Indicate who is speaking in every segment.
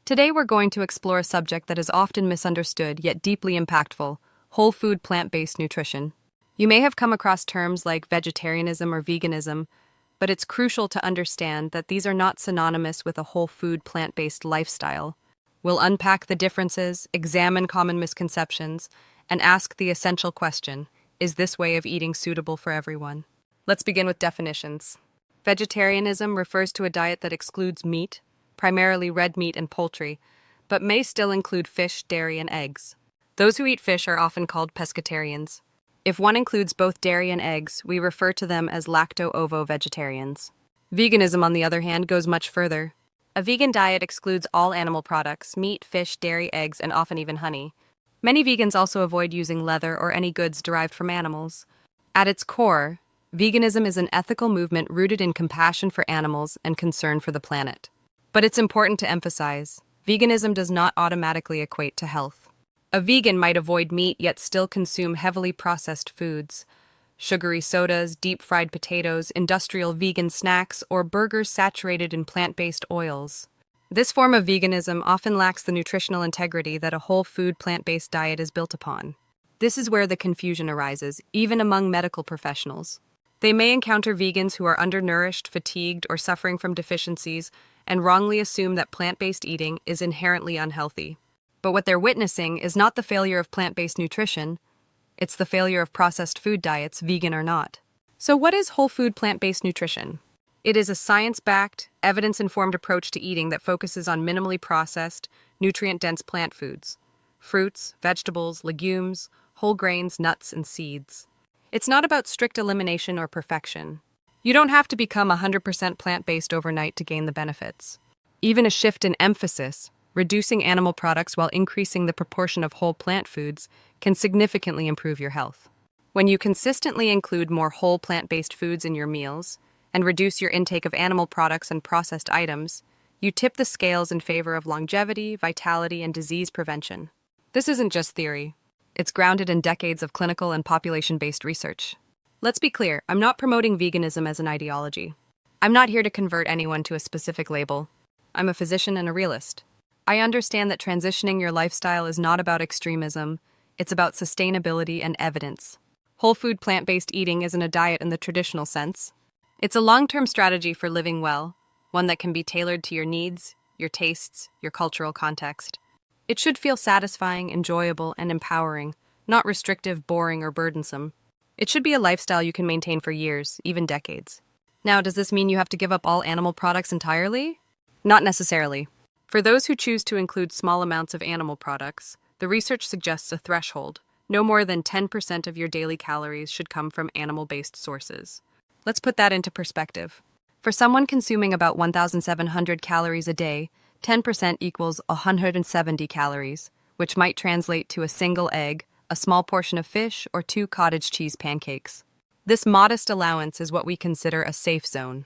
Speaker 1: Today we're going to explore a subject that is often misunderstood yet deeply impactful: whole food plant-based nutrition. You may have come across terms like vegetarianism or veganism, but it's crucial to understand that these are not synonymous with a whole food plant-based lifestyle. We'll unpack the differences, examine common misconceptions, and ask the essential question: is this way of eating suitable for everyone? Let's begin with definitions. Vegetarianism refers to a diet that excludes meat, primarily red meat and poultry, but may still include fish, dairy, and eggs. Those who eat fish are often called pescatarians. If one includes both dairy and eggs, we refer to them as lacto-ovo-vegetarians. Veganism, on the other hand, goes much further. A vegan diet excludes all animal products: meat, fish, dairy, eggs, and often even honey. Many vegans also avoid using leather or any goods derived from animals. At its core, veganism is an ethical movement rooted in compassion for animals and concern for the planet. But it's important to emphasize, veganism does not automatically equate to health. A vegan might avoid meat yet still consume heavily processed foods: sugary sodas, deep-fried potatoes, industrial vegan snacks, or burgers saturated in plant-based oils. This form of veganism often lacks the nutritional integrity that a whole food plant-based diet is built upon. This is where the confusion arises, even among medical professionals. They may encounter vegans who are undernourished, fatigued, or suffering from deficiencies and wrongly assume that plant-based eating is inherently unhealthy. But what they're witnessing is not the failure of plant-based nutrition, it's the failure of processed food diets, vegan or not. So what is whole food plant-based nutrition? It is a science-backed, evidence-informed approach to eating that focuses on minimally processed, nutrient-dense plant foods: fruits, vegetables, legumes, whole grains, nuts, and seeds. It's not about strict elimination or perfection. You don't have to become 100% plant-based overnight to gain the benefits. Even a shift in emphasis, reducing animal products while increasing the proportion of whole plant foods, can significantly improve your health. When you consistently include more whole plant-based foods in your meals and reduce your intake of animal products and processed items, you tip the scales in favor of longevity, vitality, and disease prevention. This isn't just theory. It's grounded in decades of clinical and population-based research. Let's be clear, I'm not promoting veganism as an ideology. I'm not here to convert anyone to a specific label. I'm a physician and a realist. I understand that transitioning your lifestyle is not about extremism, it's about sustainability and evidence. Whole food plant-based eating isn't a diet in the traditional sense. It's a long-term strategy for living well, one that can be tailored to your needs, your tastes, your cultural context. It should feel satisfying, enjoyable, and empowering, not restrictive, boring, or burdensome. It should be a lifestyle you can maintain for years, even decades. Now, does this mean you have to give up all animal products entirely? Not necessarily. For those who choose to include small amounts of animal products, the research suggests a threshold. No more than 10% of your daily calories should come from animal-based sources. Let's put that into perspective. For someone consuming about 1,700 calories a day, 10% equals 170 calories, which might translate to a single egg, a small portion of fish, or 2 cottage cheese pancakes. This modest allowance is what we consider a safe zone.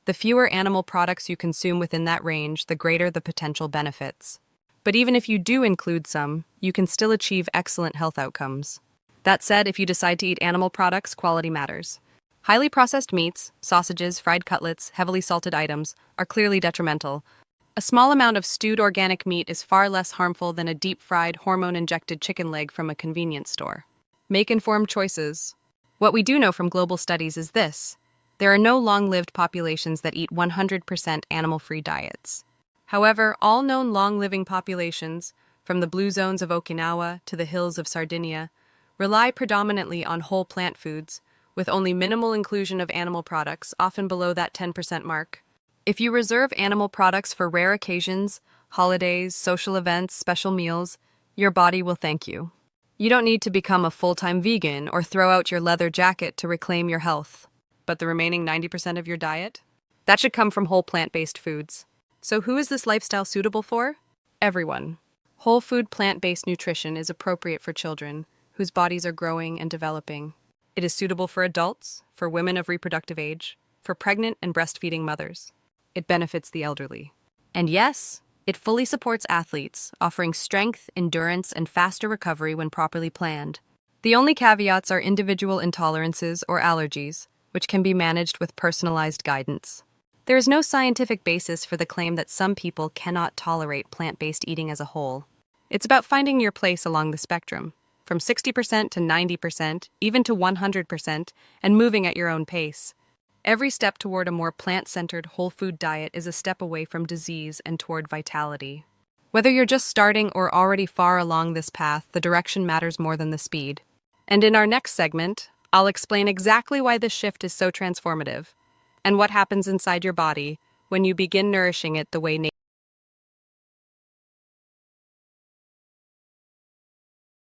Speaker 1: The fewer animal products you consume within that range, the greater the potential benefits. But even if you do include some, you can still achieve excellent health outcomes. That said, if you decide to eat animal products, quality matters. Highly processed meats, sausages, fried cutlets, heavily salted items are clearly detrimental. A small amount of stewed organic meat is far less harmful than a deep-fried, hormone-injected chicken leg from a convenience store. Make informed choices. What we do know from global studies is this: there are no long-lived populations that eat 100% animal-free diets. However, all known long-living populations, from the blue zones of Okinawa to the hills of Sardinia, rely predominantly on whole plant foods, with only minimal inclusion of animal products, often below that 10% mark. If you reserve animal products for rare occasions, holidays, social events, special meals, your body will thank you. You don't need to become a full-time vegan or throw out your leather jacket to reclaim your health. But the remaining 90% of your diet? That should come from whole plant-based foods. So who is this lifestyle suitable for? Everyone. Whole food plant-based nutrition is appropriate for children whose bodies are growing and developing. It is suitable for adults, for women of reproductive age, for pregnant and breastfeeding mothers. It benefits the elderly. And yes, it fully supports athletes, offering strength, endurance, and faster recovery when properly planned. The only caveats are individual intolerances or allergies, which can be managed with personalized guidance. There is no scientific basis for the claim that some people cannot tolerate plant-based eating as a whole. It's about finding your place along the spectrum, from 60% to 90%, even to 100%, and moving at your own pace. Every step toward a more plant-centered whole food diet is a step away from disease and toward vitality. Whether you're just starting or already far along this path, the direction matters more than the speed. And in our next segment, I'll explain exactly why this shift is so transformative and what happens inside your body when you begin nourishing it the way nature